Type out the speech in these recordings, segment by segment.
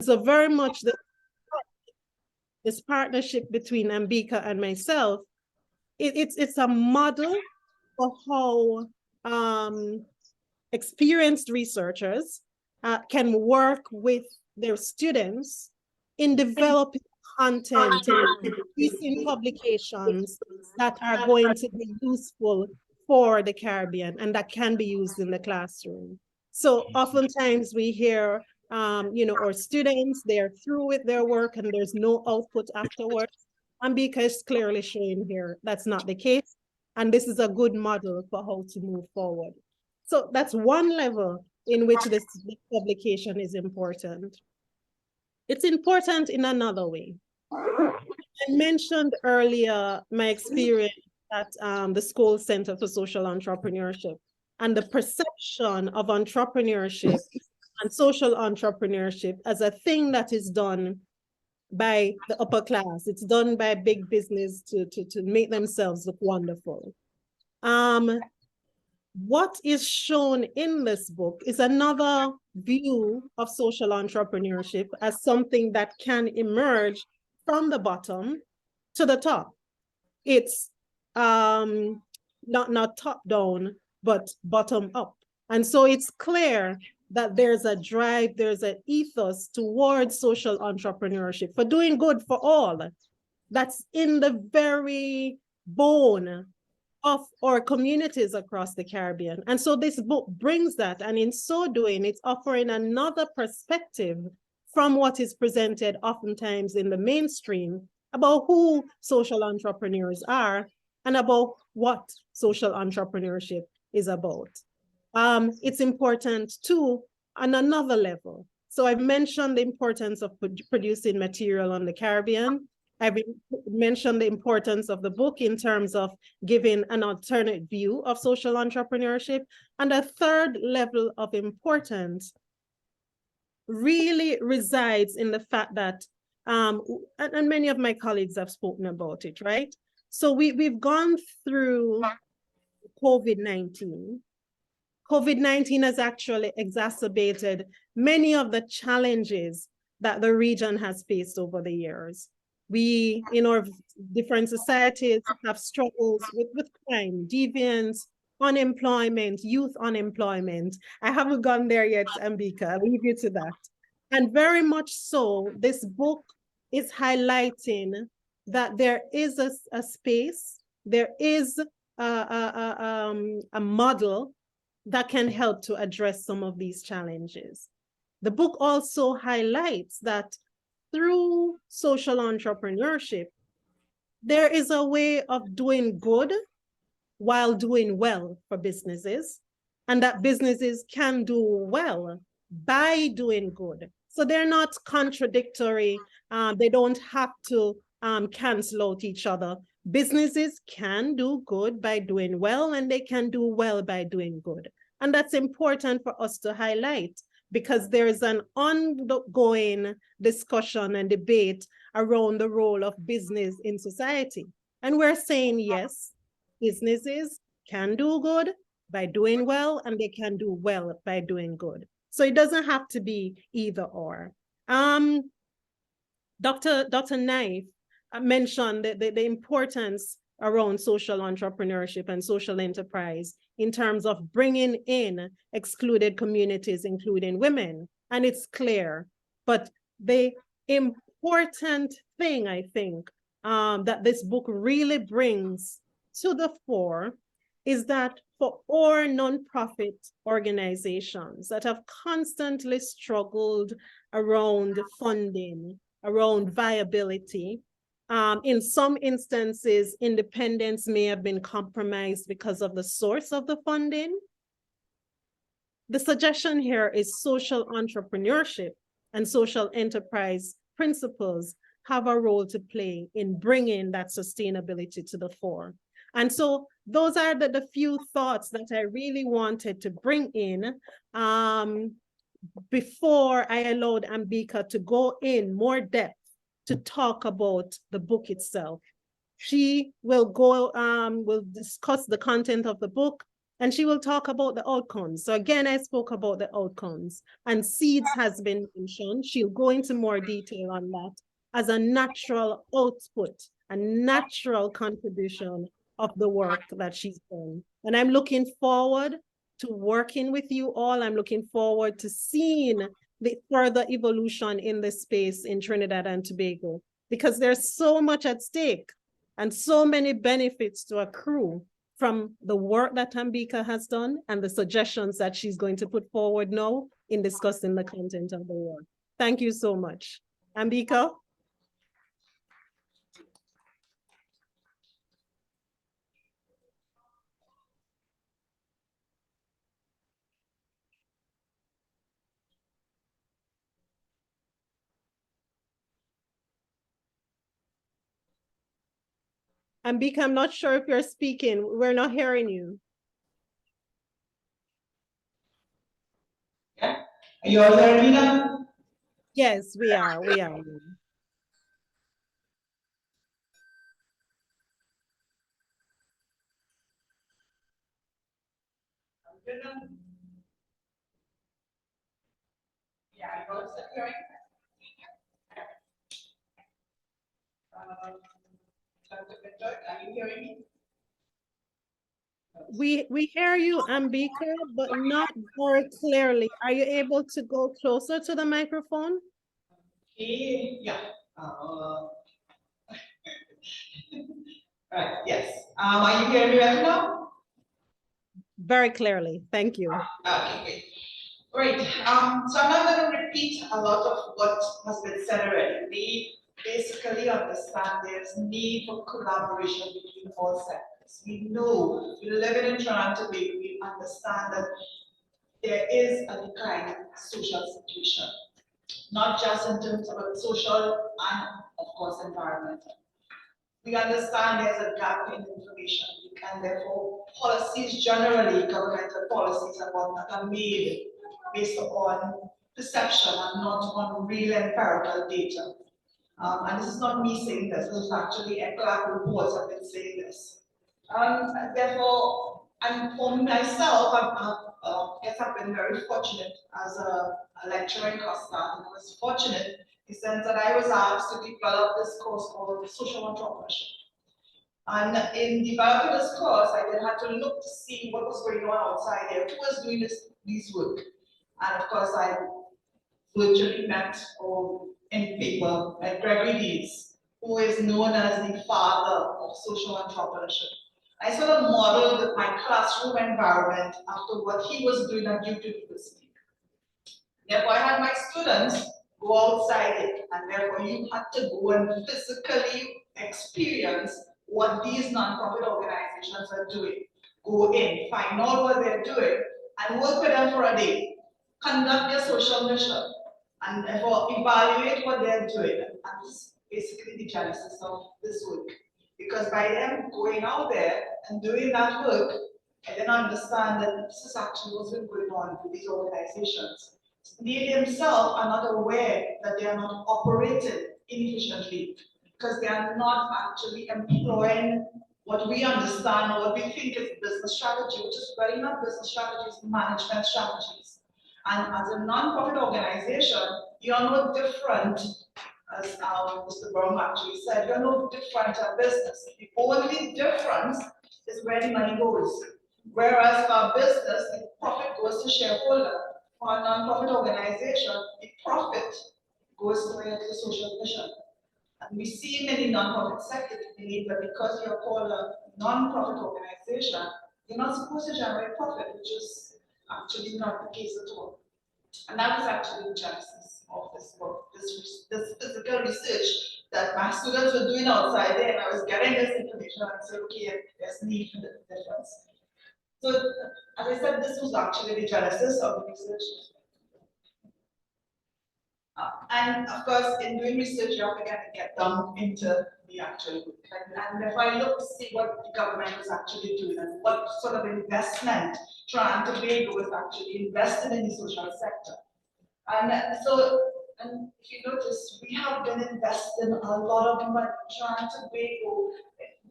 So very much this partnership between Ambika and myself, it's a model of how experienced researchers can work with their students in developing content, producing publications that are going to be useful for the Caribbean and that can be used in the classroom. So oftentimes we hear, our students, they're through with their work and there's no output afterwards. Ambika is clearly showing here that's not the case. And this is a good model for how to move forward. So that's one level in which this publication is important. It's important in another way. I mentioned earlier my experience at the School Center for Social Entrepreneurship and the perception of entrepreneurship and social entrepreneurship as a thing that is done by the upper class. It's done by big business to make themselves look wonderful. What is shown in this book is another view of social entrepreneurship as something that can emerge from the bottom to the top. It's not top down, but bottom up. And so it's clear that there's a drive, there's an ethos towards social entrepreneurship for doing good for all. That's in the very bone of our communities across the Caribbean. And so this book brings that, and in so doing, it's offering another perspective from what is presented oftentimes in the mainstream about who social entrepreneurs are and about what social entrepreneurship is about. It's important too on another level. So I've mentioned the importance of producing material on the Caribbean. I've mentioned the importance of the book in terms of giving an alternate view of social entrepreneurship. And a third level of importance really resides in the fact that, and many of my colleagues have spoken about it, right? So we've gone through COVID-19. COVID-19 has actually exacerbated many of the challenges that the region has faced over the years. We, in our different societies, have struggles with crime, deviance, unemployment, youth unemployment. I haven't gone there yet, Ambika. I'll leave you to that. And very much so, this book is highlighting that there is a space, there is a model that can help to address some of these challenges. The book also highlights that through social entrepreneurship, there is a way of doing good while doing well for businesses, and that businesses can do well by doing good. So they're not contradictory. They don't have to cancel out each other. Businesses can do good by doing well, and they can do well by doing good. And that's important for us to highlight, because there's an ongoing discussion and debate around the role of business in society. And we're saying, yes, businesses can do good by doing well, and they can do well by doing good. So it doesn't have to be either or. Dr. Knife mentioned the importance around social entrepreneurship and social enterprise in terms of bringing in excluded communities, including women. And it's clear. But the important thing, I think, that this book really brings to the fore is that for our nonprofit organizations that have constantly struggled around funding, around viability, in some instances, independence may have been compromised because of the source of the funding. The suggestion here is social entrepreneurship and social enterprise principles have a role to play in bringing that sustainability to the fore. And so those are the few thoughts that I really wanted to bring in before I allowed Ambika to go in more depth to talk about the book itself. She will discuss the content of the book, And she will talk about the outcomes. So again, I spoke about the outcomes, and seeds has been mentioned. She'll go into more detail on that as a natural output, a natural contribution of the work that she's done. And I'm looking forward to working with you all. I'm looking forward to seeing the further evolution in this space in Trinidad and Tobago, because there's so much at stake and so many benefits to accrue from the work that Ambika has done and the suggestions that she's going to put forward now in discussing the content of the work. Thank you so much. Ambika? Ambika, I'm not sure if you're speaking. We're not hearing you. Yeah. Are you all hearing me now? Yes, we are. We are. Yeah, you all hearing? Are you hearing me? We hear you, Ambika, but not very clearly. Are you able to go closer to the microphone? Okay, yeah. Right, yes. Are you hearing me better now? Very clearly. Thank you. Okay, great. Great. So I'm not going to repeat a lot of what has been said already. We basically understand there's need for collaboration between all sectors. We know, we live in Toronto, we understand that there is a decline in social situation, not just in terms of social and, of course, environmental. We understand there's a gap in information, and therefore policies generally, governmental policies are made based on perception and not on real empirical data. And this is not me saying this, this is actually ECLAC reports have been saying this. Therefore, and for myself, I've been very fortunate as a lecturer in Costa, and I was fortunate in the sense that I was asked to develop this course called Social Entrepreneurship. And in developing this course, I then had to look to see what was going on outside there, who was doing this work. And of course, I virtually met in people like Gregory Deeds, who is known as the father of social entrepreneurship. I sort of modeled my classroom environment after what he was doing at Duke University. Therefore, I had my students go outside it, and therefore you had to go and physically experience what these nonprofit organizations are doing. Go in, find out what they're doing, and work with them for a day. Conduct their social mission, and therefore evaluate what they're doing. And this is basically the genesis of this work. Because by them going out there and doing that work, I then understand that this is actually what's been going on with these organizations. They themselves are not aware that they are not operating inefficiently because they are not actually employing what we understand or what we think is business strategy, which is really not business strategies, management strategies. And as a non-profit organization, you are no different, as Mr. Brown actually said, you're no different a business. The only difference is where the money goes. Whereas for a business, the profit goes to shareholder. For a non-profit organization, the profit goes to the social mission. And we see many non-profit sectors believe that because you're called a non-profit organization, you're not supposed to generate profit, which is actually not the case at all. And that was actually the genesis of this book, this physical research that my students were doing outside there, and I was getting this information and I said, okay, there's need for the difference. So, as I said, this was actually the genesis of the research. And of course, in doing research, you have to get down into the actual work. And if I look to see what the government was actually doing and what sort of investment Tobago was actually invested in the social sector. And and if you notice, we have been investing a lot of money. Tobago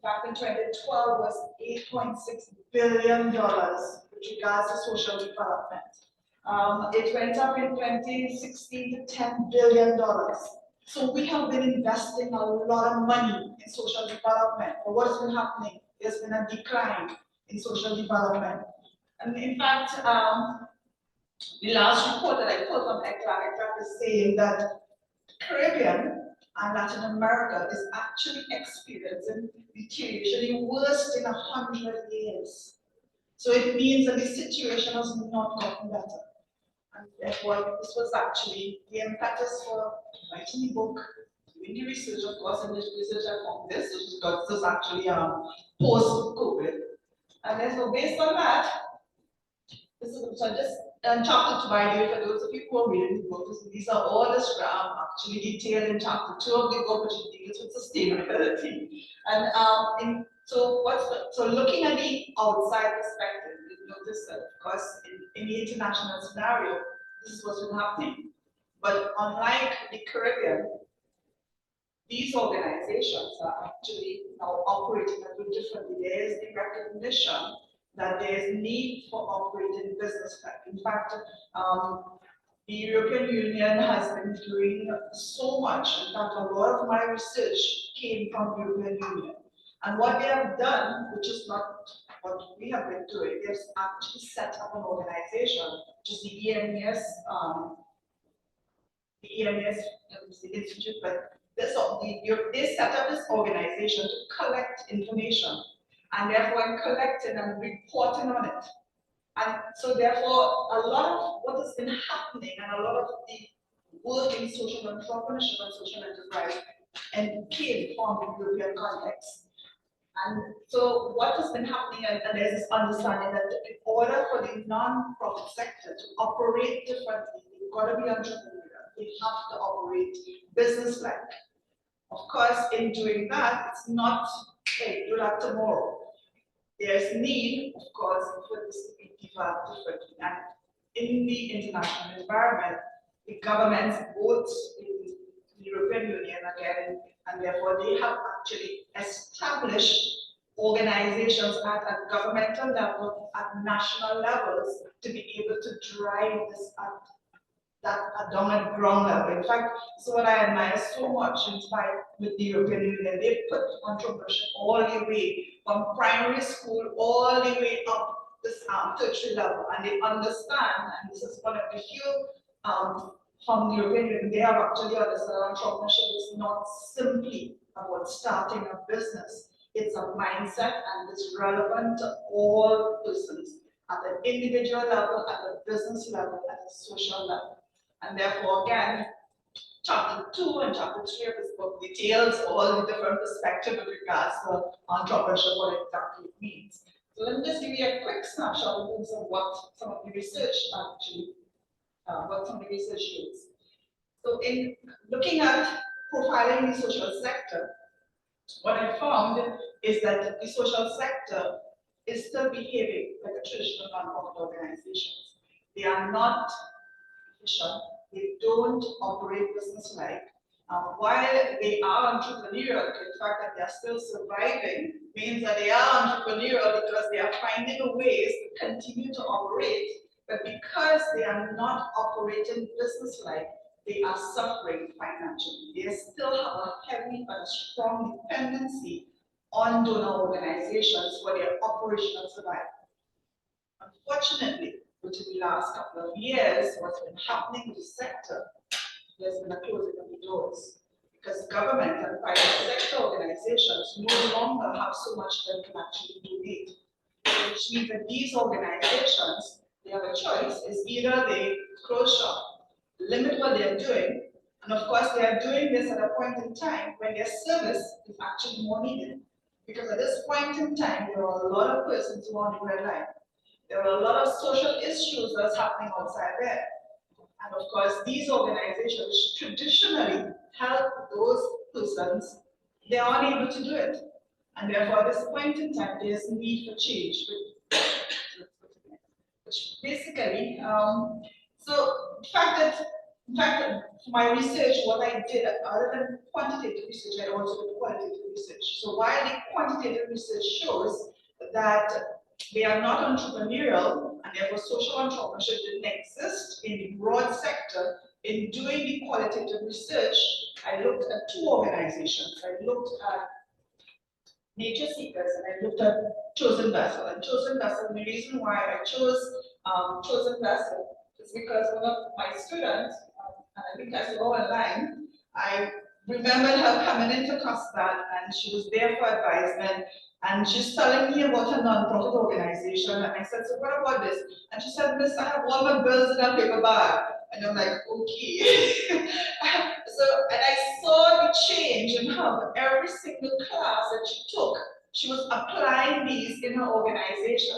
fact, in 2012 was $8.6 billion with regards to social development. It went up in 2016 to $10 billion. So we have been investing a lot of money in social development. But what has been happening? There's been a decline in social development. And in fact, the last report that I pulled from ECLA is saying that Caribbean and Latin America is actually experiencing deterioration worst in 100 years. So it means that the situation has not gotten better. And therefore, this was actually the impetus for writing the book, doing the research, of course, and this research I found this, which is because this is actually post-COVID. And then so based on that, this is so just chapter 2, by the way, for those of you who are reading the book, these are all this actually detailed in chapter 2 of the book, which deals with sustainability. And so looking at the outside perspective, you notice that, of course, in the international scenario, this is what's been happening. But unlike the Caribbean, these organizations are actually now operating a little differently. There is the recognition that there is need for operating business. In fact, the European Union has been doing so much. In fact, a lot of my research came from the European Union. And what they have done, which is not what we have been doing, they've actually set up an organization, which is the EMES, Institute, but they set up this organization to collect information, and therefore in collecting and reporting on it. And so therefore, a lot of what has been happening and a lot of the work in social entrepreneurship and social enterprise and came from the European context. And so what has been happening, and there's this understanding that in order for the non-profit sector to operate differently, they've got to be entrepreneurial. They have to operate business-like. Of course, in doing that, it's not, hey, do that tomorrow. There's need, of course, for this to be developed differently. And in the international environment, the governments, both in the European Union again, and therefore they have actually established organizations at a governmental level, at national levels, to be able to drive this down at ground level. In fact, so what I admire so much with the European Union, they put entrepreneurship all the way from primary school all the way up this tertiary level, and they understand, and this is one of the few from the European Union, they have actually understood entrepreneurship is not simply about starting a business. It's a mindset, and it's relevant to all persons at an individual level, at a business level, at a social level. And therefore, again, chapter 2 and chapter 3 of this book details all the different perspectives with regards to entrepreneurship, what exactly it means. So let me just give you a quick snapshot in terms of what some of the research actually, what some of the research shows. So in looking at profiling the social sector, what I found is that the social sector is still behaving like a traditional non-profit organizations. They are not efficient. They don't operate business-like. While they are entrepreneurial, the fact that they are still surviving means that they are entrepreneurial because they are finding ways to continue to operate. But because they are not operating business-like, they are suffering financially. They still have a heavy but strong dependency on donor organizations for their operational survival. Unfortunately, which in the last couple of years, what's been happening in the sector, there's been a closing of the doors. Because government and private sector organizations no longer have so much that can actually donate. Which means that these organizations, they have a choice, is either they close shop, limit what they're doing, and of course they are doing this at a point in time when their service is actually more needed. Because at this point in time, there are a lot of persons who are on the red line. There are a lot of social issues that's happening outside there. And of course, these organizations traditionally help those persons, they are unable to do it. And therefore, at this point in time, there's need for change. Which basically, so the fact that In fact, for my research, what I did, other than quantitative research, I also did qualitative research. So while the quantitative research shows that they are not entrepreneurial, and therefore social entrepreneurship didn't exist in the broad sector, in doing the qualitative research, I looked at two organizations. I looked at Nature Seekers and I looked at Chosen Vessel. And Chosen Vessel, the reason why I chose Chosen Vessel is because one of my students, and I think I saw online, I remembered her coming into Costa and she was there for advisement and she's telling me about a non-profit organization and I said, so what about this? And she said, Miss, I have all my bills in a paper bag. And I'm like, okay. So, and I saw the change in her. Every single class that she took, she was applying these in her organization.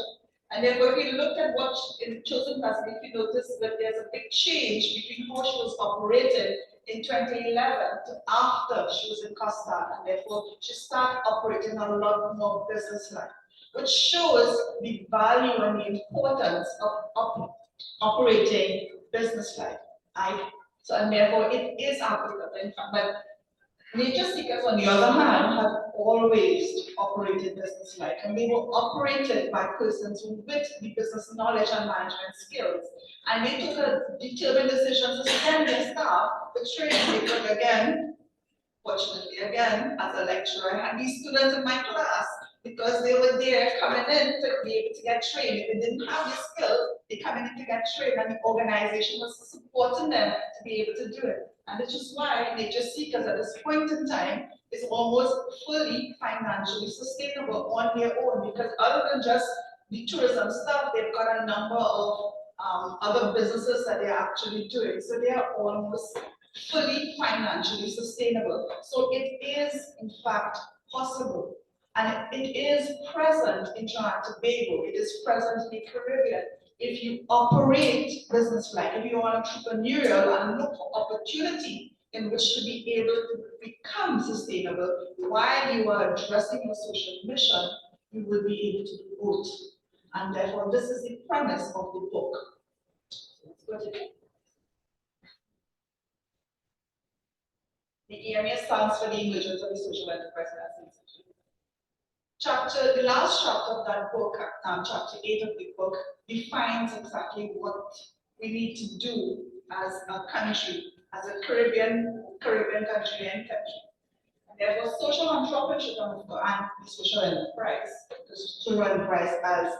And then when we looked at what in Chosen Vessel, if you notice that there's a big change between how she was operated in 2011 to after she was in Costa, and therefore she started operating a lot more business-like, which shows the value and the importance of operating business-like. So, and therefore it is applicable. In fact, but Nature Seekers, on the other hand, have always operated business-like, and they were operated by persons with the business knowledge and management skills. And they took a determined decision to send their staff with training because, again, fortunately, again, as a lecturer, I had these students in my class because they were there coming in to be able to get trained. If they didn't have the skills, they come in to get trained, and the organization was supporting them to be able to do it. And which is why Nature Seekers at this point in time is almost fully financially sustainable on their own, because other than just the tourism stuff, they've got a number of other businesses that they're actually doing. So they are almost fully financially sustainable. So it is, in fact, possible. And it is present in Trinidad and Tobago. It is present in the Caribbean. If you operate business-like, if you are entrepreneurial and look for opportunity in which to be able to become sustainable while you are addressing your social mission, you will be able to do both. And therefore, this is the premise of the book. Let's go to it. The EMA stands for the emergence of the social enterprise in our chapter. The last chapter of that book, chapter 8 of the book, defines exactly what we need to do as a country, as a Caribbean country and country. And therefore, social entrepreneurship and the social enterprise. The social enterprise, as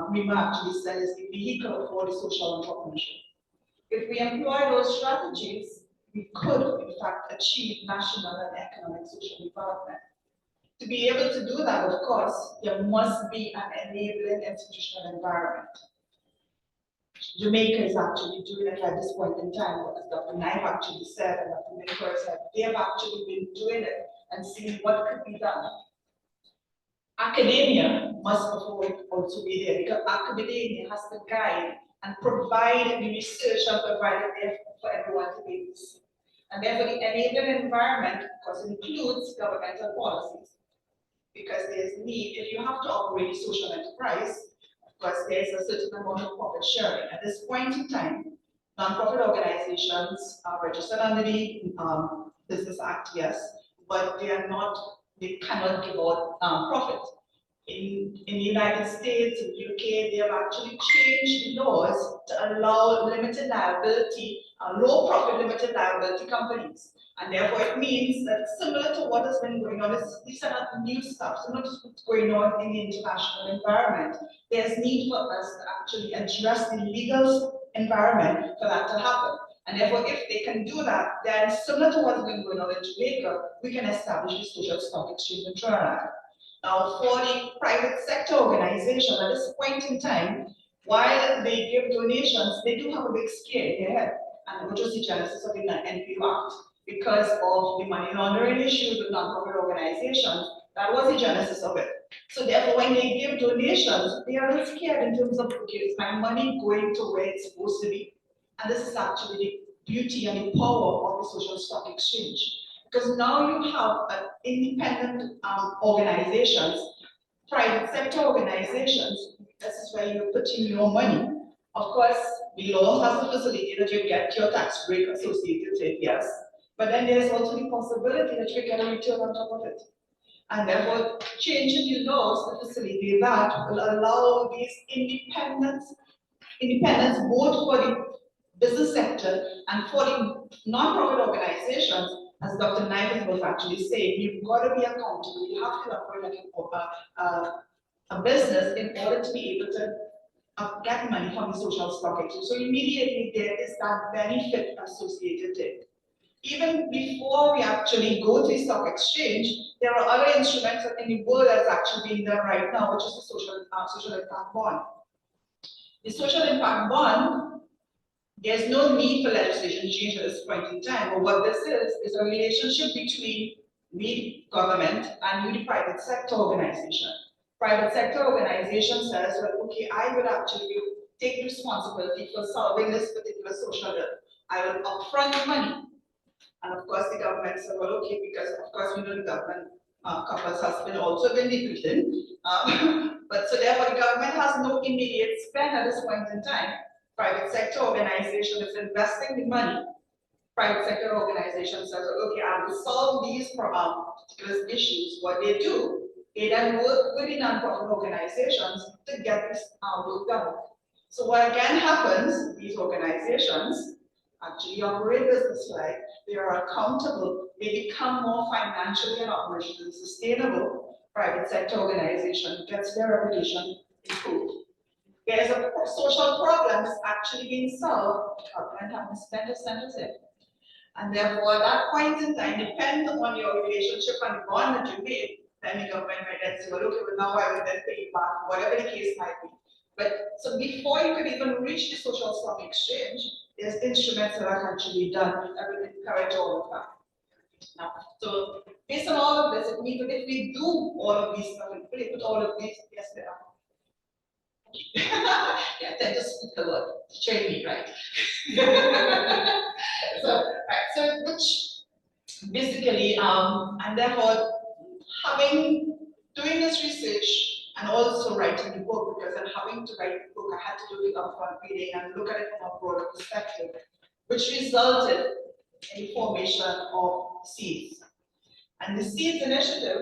Rima actually said, is the vehicle for the social entrepreneurship. If we employ those strategies, we could, in fact, achieve national and economic social development. To be able to do that, of course, there must be an enabling institutional environment. Jamaica is actually doing it at this point in time, as Dr. Knife actually said, and Dr. Minker said, they have actually been doing it and seeing what could be done. Academia must also be there, because academia has to guide and provide the research and provide it there for everyone to be able to see. And therefore, the enabling environment, of course, includes governmental policies, because there's need. If you have to operate a social enterprise, of course, there's a certain amount of profit sharing. At this point in time, non-profit organizations are registered under the Business Act, yes, but they cannot give out profit. In the United States, in the UK, they have actually changed the laws to allow limited liability, low profit limited liability companies. And therefore it means that similar to what has been going on, these are not new stuff, so not just what's going on in the international environment. There's need for us to actually address the legal environment for that to happen. And therefore, if they can do that, then similar to what's been going on in Jamaica, we can establish a social stock exchange in Trinidad. Now, for the private sector organization, at this point in time, while they give donations, they do have a big scare in their head, and which was the genesis of the NPO Act. Because of the money laundering issues with non-profit organizations, that was the genesis of it. So therefore, when they give donations, they are scared in terms of, okay, is my money going to where it's supposed to be? And this is actually the beauty and the power of the social stock exchange. Because now you have independent organizations, private sector organizations, this is where you put in your money. Of course, the law has the facility that you get your tax break associated with it, yes. But then there's also the possibility that you get a return on top of it. And therefore, changing the laws to facilitate that will allow these independence both for the business sector and for the non-profit organizations, as Dr. Knight was actually saying, you've got to be accountable. You have to operate like a business in order to be able to get money from the social stock exchange. So immediately there is that benefit associated with it. Even before we actually go to the stock exchange, there are other instruments in the world that's actually being done right now, which is the social impact bond. The social impact bond, there's no need for legislation change at this point in time, but what this is a relationship between we, government, and you, the private sector organization. Private sector organization says, well, okay, I will actually take responsibility for solving this particular social ill. I will upfront money. And of course, the government said, well, okay, because of course, we know the government couples has been also been depleted. But so therefore, the government has no immediate spend at this point in time. Private sector organization is investing the money. Private sector organization says, okay, I will solve these particular issues. What they do, they then work with the non-profit organizations to get this work done. So what again happens, these organizations actually operate business-like, they are accountable, they become more financially and operationally sustainable. Private sector organization gets their reputation improved. There's a social problems actually being solved, government haven't spent a cent of it. And therefore, at that point in time, depending on your relationship and the bond that you made, then the government might then say, well, okay, well, now I will then pay you back, whatever the case might be. But so before you could even reach the social stock exchange, there's instruments that are actually done that will encourage all of that. Now, so based on all of this, it means that if we do all of these stuff and put all of these, yes, they are. Yeah, then just speak the word, train me, right? So which basically, and therefore, doing this research and also writing the book, because I'm having to write the book, I had to do the upfront reading and look at it from a broader perspective, which resulted in the formation of SEEDS. And the SEEDS initiative,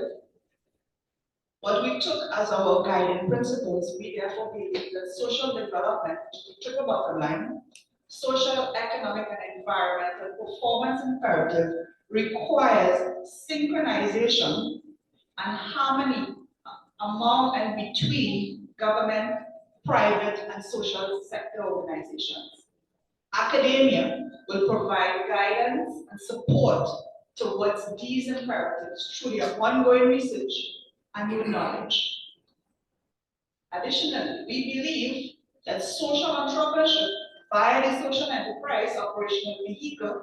what we took as our guiding principles, we therefore believe that social development, which is the triple bottom line, social, economic, and environmental performance imperative requires synchronization and harmony among and between government, private, and social sector organizations. Academia will provide guidance and support towards these imperatives through their ongoing research and new knowledge. Additionally, we believe that social entrepreneurship via the social enterprise operational vehicle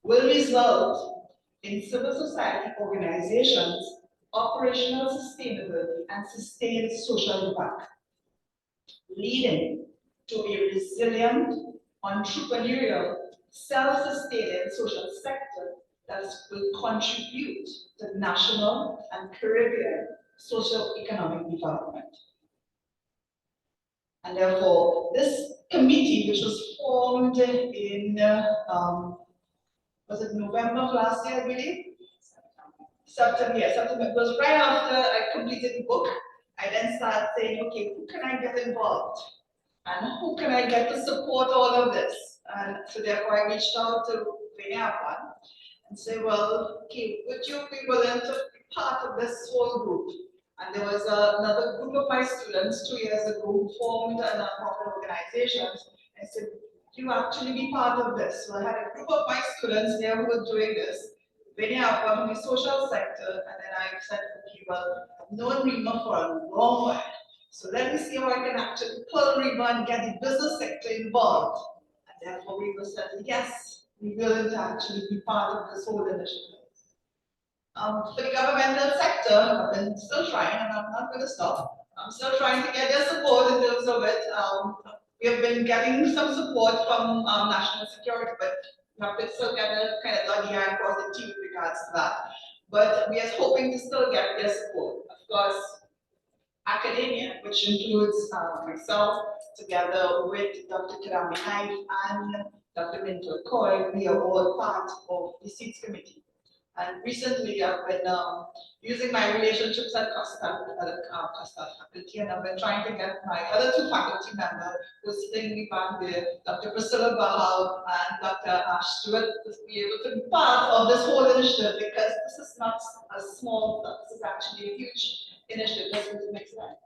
will result in civil society organizations operational sustainability and sustained social impact, leading to a resilient, entrepreneurial, self-sustaining social sector that will contribute to national and Caribbean socio-economic development. And therefore, this committee, which was formed in, was it November of last year, I believe? September, yeah, September. It was right after I completed the book. I then started saying, okay, who can I get involved? And who can I get to support all of this? And so therefore I reached out to Vinyapan and say, well, okay, would you be willing to be part of this whole group? And there was another group of my students 2 years ago who formed a nonprofit organization. I said, do you actually be part of this? So I had a group of my students there who were doing this. Vinyapan from the social sector, and then I said, okay, well, I've known Rima for a long while. So let me see how I can actually pull Rima and get the business sector involved. And therefore Rima said, yes, we're willing to actually be part of this whole initiative. For the governmental sector, I've been still trying, and I'm not going to stop. I'm still trying to get their support in terms of it. We have been getting some support from national security, but we have to still get a kind of dot the I and cross the T with regards to that. But we are hoping to still get their support. Of course, academia, which includes myself, together with Dr. Kirami Naif and Dr. Minto Koy, we are all part of the Seeds Committee. And recently I've been using my relationships at Costa faculty, and I've been trying to get my other two faculty members who are sitting in the back there, Dr. Priscilla Bahal and Dr. Ash Stewart, to be able to be part of this whole initiative, because this is not a small thing, this is actually a huge initiative that's going to make sense.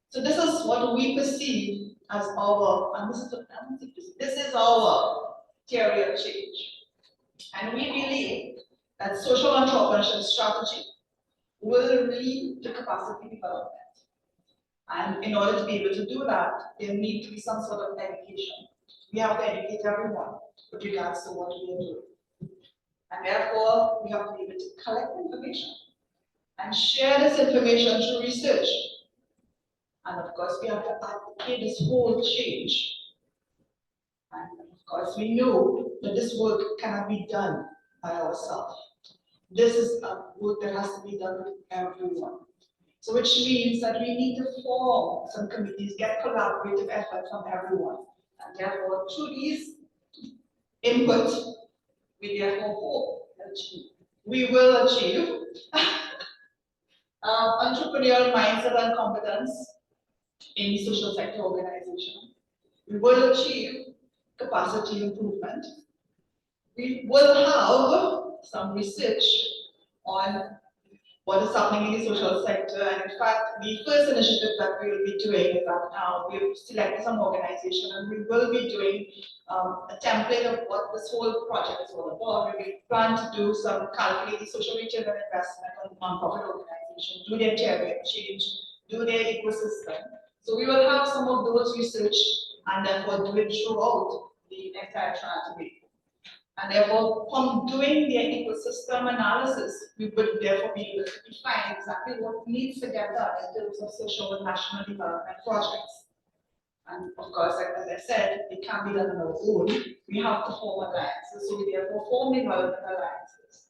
So this is what we perceive as our, and this is our theory of change. And we believe that social entrepreneurship strategy will lead to capacity development. And in order to be able to do that, there needs to be some sort of education. We have to educate everyone with regards to what we are doing. And therefore, we have to be able to collect information and share this information through research. And of course, we have to advocate this whole change. And of course, we know that this work cannot be done by ourselves. This is a work that has to be done with everyone. So which means that we need to form some committees, get collaborative effort from everyone. And therefore, through these input, we therefore hope we will achieve entrepreneurial mindset and competence in the social sector organization. We will achieve capacity improvement. We will have some research on what is happening in the social sector. And in fact, the first initiative that we will be doing is that now we've selected some organization, and we will be doing a template of what this whole project is all about. We plan to do some calculated social return on investment on non-profit organizations, do their theory of change, do their ecosystem. So we will have some of those research and therefore do it throughout the entire transformation. And therefore, from doing their ecosystem analysis, we would therefore be able to define exactly what needs to get done in terms of social and national development projects. And of course, like, as I said, it can't be done on our own. We have to form alliances, so we therefore form development alliances.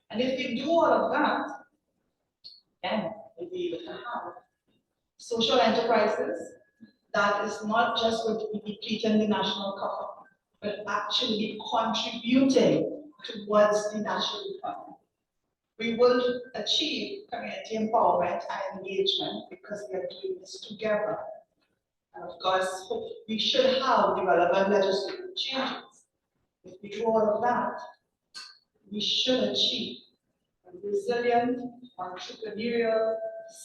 And if we do all of that, then we'll be able to have social enterprises that is not just going to be depleting the national coffers, but actually contributing towards the national economy. We will achieve community empowerment and engagement because we are doing this together. And of course, we should have the relevant legislative changes. If we do all of that, we should achieve a resilient, entrepreneurial,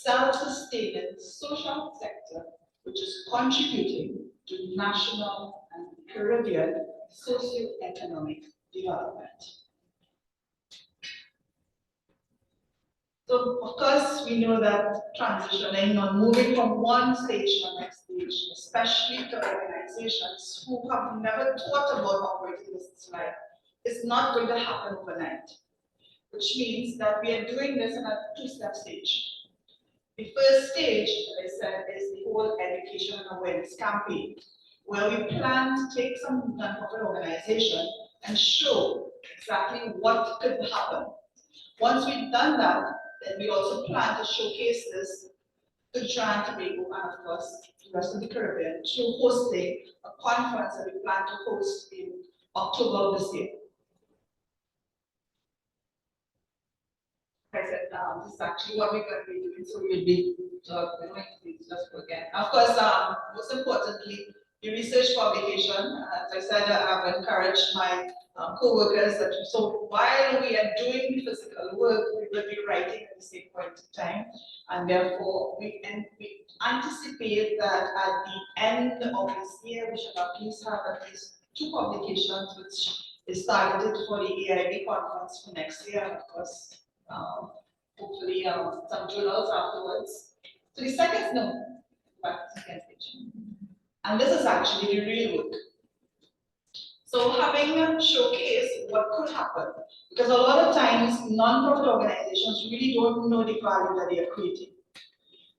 self-sustaining social sector which is contributing to national and Caribbean socio-economic development. So, of course, we know that transitioning or moving from one stage to the next stage, especially to organizations who have never thought about operating this life, is not going to happen overnight, which means that we are doing this in a two-step stage. The first stage, as I said, is the whole education and awareness campaign, where we plan to take some non-profit organization and show exactly what could happen. Once we've done that, then we also plan to showcase this to Trinidad and Tobago and of course the rest of the Caribbean through hosting a conference that we plan to host in October of this year. I said, this is actually what we're going to be doing, so we'll be doing things just again. Of course, most importantly, the research publication. As I said, I've encouraged my co-workers that so while we are doing the physical work, we will be writing at the same point in time, and therefore we anticipate that at the end of this year, we should at least have at least 2 publications, which is targeted for the AIB conference for next year, and of course. Hopefully some journals afterwards. So the second page. And this is actually the real work. So having showcased what could happen, because a lot of times non-profit organizations really don't know the value that they are creating.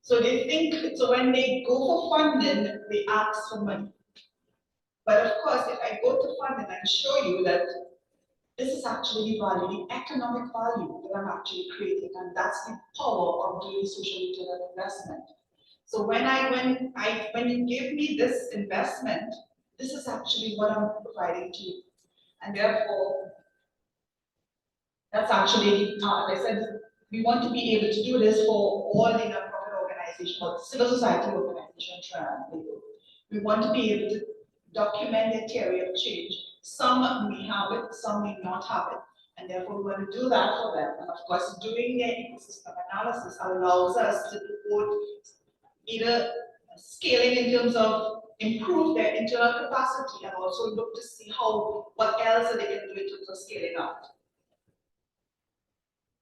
So they think, so when they go for funding, they ask for money. But of course, if I go to funding and show you that this is actually the value, the economic value that I'm actually creating, and that's the power of doing social return on investment. So when you give me this investment, this is actually what I'm providing to you. And therefore, that's actually, as I said, we want to be able to do this for all the nonprofit organizations or civil society organizations. We want to be able to document their theory of change. Some may have it, some may not have it. And therefore, we want to do that for them. And of course, doing their ecosystem analysis allows us to do both either scaling in terms of improve their internal capacity and also look to see what else they can do in terms of scaling out.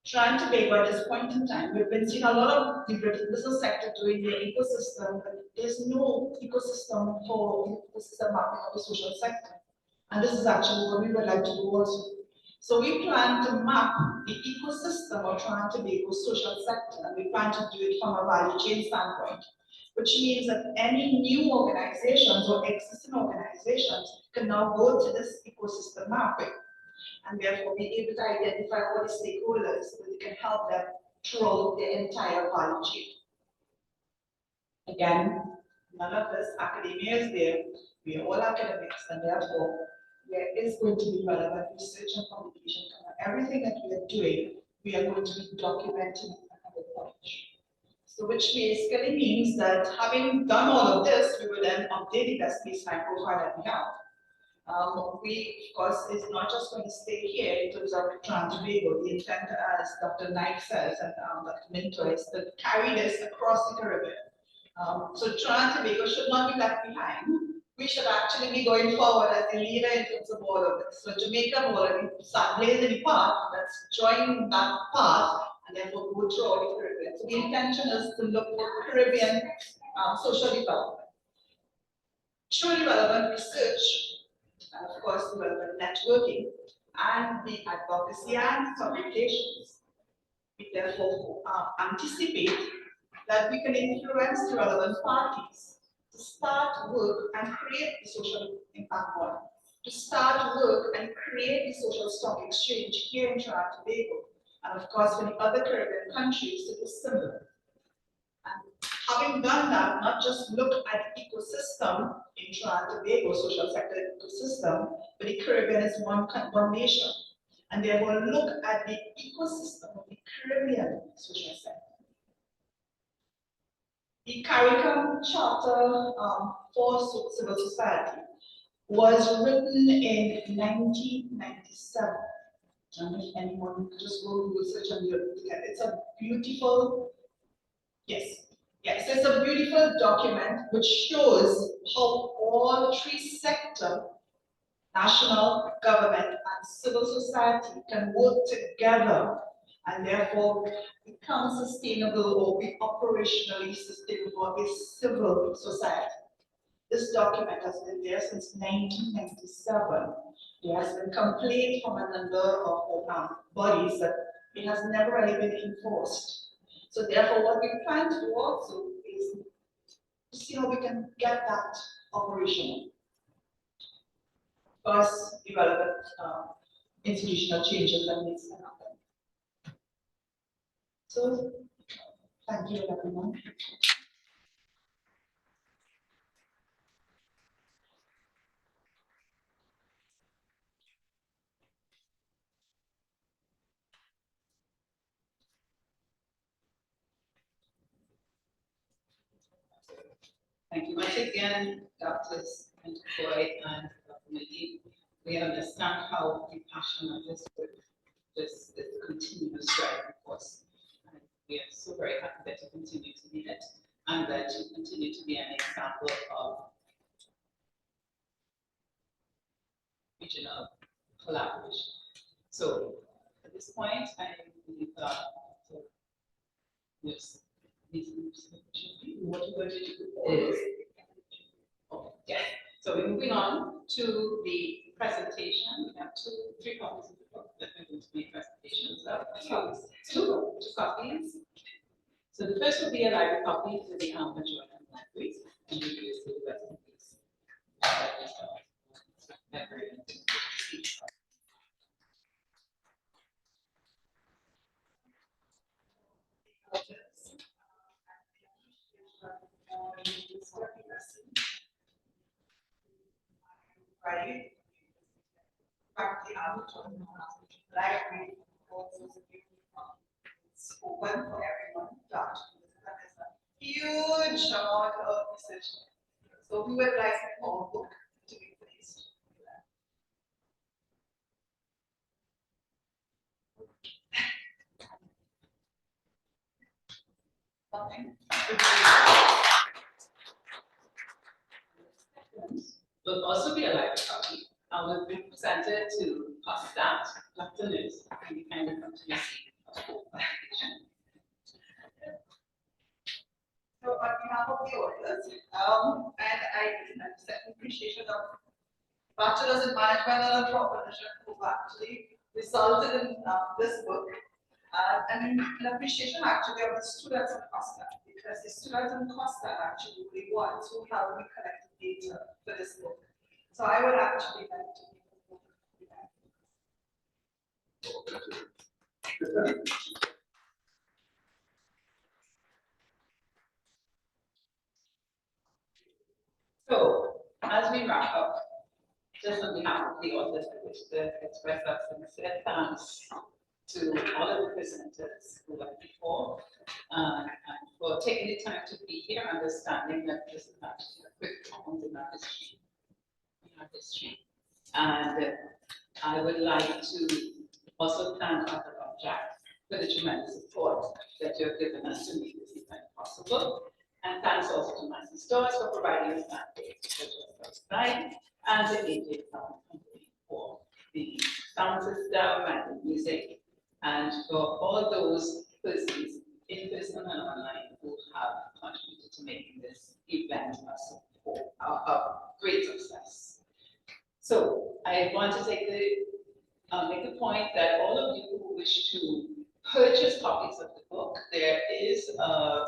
Trying to Tobago at this point in time, we've been seeing a lot of the business sector doing their ecosystem, but there's no ecosystem for the system mapping of the social sector. And this is actually what we would like to do also. So we plan to map the ecosystem of Trying Tobago social sector, and we plan to do it from a value chain standpoint, which means that any new organizations or existing organizations can now go to this ecosystem mapping and therefore be able to identify all the stakeholders so that they can help them throughout the entire value chain. Again, none of this academia is there. We are all academics, and therefore there is going to be relevant research and publication. Everything that we are doing, we are going to be documenting and publishing. So which basically means that having done all of this, we will then update the best baseline profile that we have. We, of course, is not just going to stay here in terms of Trying Tobago. The intent, as Dr. Knight says, and Dr. Minto, is to carry this across the Caribbean. So Trying Tobago should not be left behind. We should actually be going forward as the leader in terms of all of this. So Jamaica have already blazed a path. Let's join that path and therefore go through all the Caribbean. So the intention is to look at Caribbean social development. Truly relevant research, and of course, relevant networking, and the advocacy and publications. We therefore anticipate that we can influence the relevant parties to start work and create the social impact model, to start work and create the social stock exchange here in Trinidad and Tobago, and of course for the other Caribbean countries to do similar. And having done that, not just look at the ecosystem in Trinidad and Tobago, social sector ecosystem, but the Caribbean is one nation. And therefore look at the ecosystem of the Caribbean social sector. The CARICOM Charter for Civil Society was written in 1997. And if anyone could just go research and look at it, it's a beautiful, yes, it's a beautiful document which shows how all three sectors, national, government, and civil society, can work together and therefore become sustainable or be operationally sustainable for a civil society. This document has been there since 1997. It has been complained from a number of bodies that it has never really been enforced. So therefore, what we plan to do also is to see how we can get that operational. First, the relevant institutional changes that needs to happen. So, thank you, everyone. Thank you once again, Doctors Floyd and Dr. Medina. We understand how the passion of this work just is continuous drive, of course. And we are so very happy that you continue to lead it and that you continue to be an example of regional collaboration. So at this point, I believe that yes, what we're going to do is, so we're moving on to the presentation. We have three copies of the book that we're going to make presentations of. Two copies. So the first will be a library copy for the Majorcan libraries, and we will see the rest of these. right? Practically out of library courses, it's open for everyone to actually visit. And there's a huge amount of research. So we would like our book to be placed. Nothing. Will also be a live copy. I will be presented to Pastat, Dr. Liz, and we kind of come to receive a full package. So on behalf of the authors, and I extend appreciation of Bachelor's in Management and Entrepreneurship who actually resulted in this book. And an appreciation actually of the students in Costa, because the students in Costa actually were the ones who helped me collect the data for this book. So I would actually like to So, as we wrap up, just on behalf of the authors, I wish to express our sincere thanks to all of the presenters who went before, and for taking the time to be here, understanding that this is actually a quick moment in our history. And I would like to also thank Dr. Jack for the tremendous support that you have given us to make this event possible. And thanks also to Massey Stores for providing us that first night, and the AJ Sound Company for the sound system and the music, and for all those persons in person and online who have contributed to making this event a great success. So I want to make the point that all of you who wish to purchase copies of the book, there is a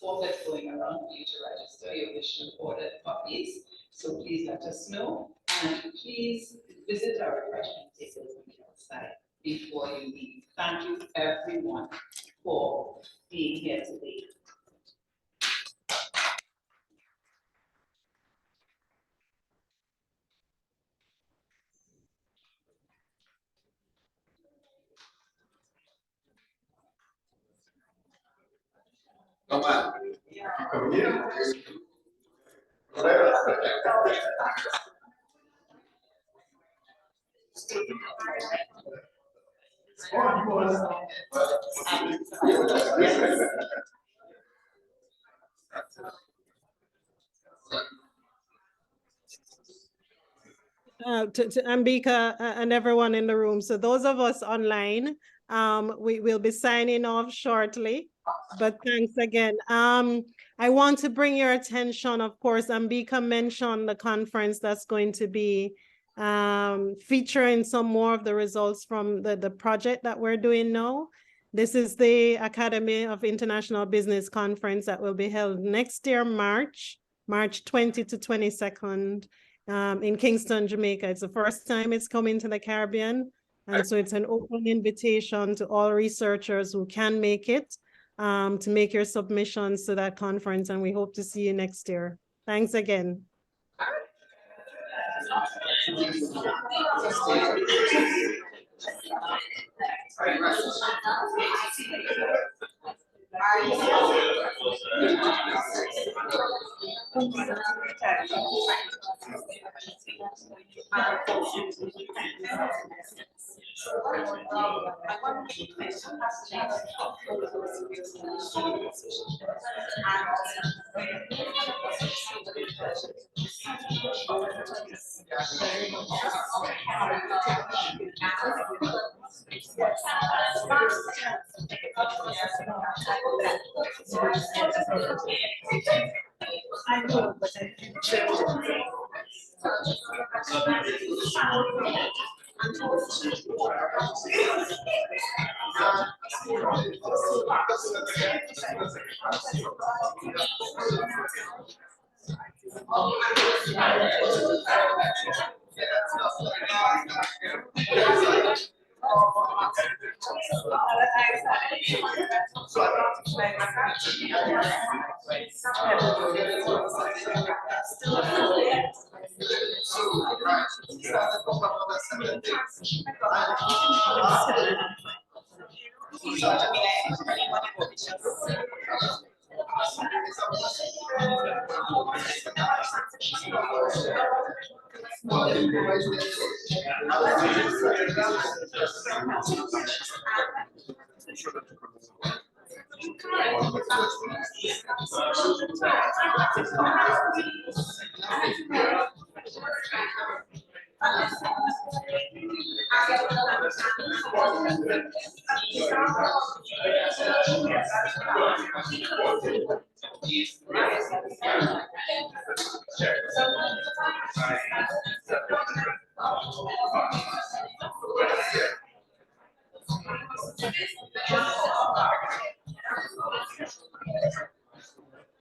form that's going around for you to register your wish to order copies. So please let us know, and please visit our refreshment tables on the outside before you leave. Thank you everyone for being here today. Come on. Come here. To Ambika and everyone in the room. So those of us online, we will be signing off shortly, but thanks again. I want to bring your attention, of course, Ambika mentioned the conference that's going to be featuring some more of the results from the project that we're doing now. This is the Academy of International Business Conference that will be held next year, March 20 to 22nd. In Kingston, Jamaica. It's the first time it's coming to the Caribbean. And so it's an open invitation to all researchers who can make it to make your submissions to that conference. And we hope to see you next year. Thanks again.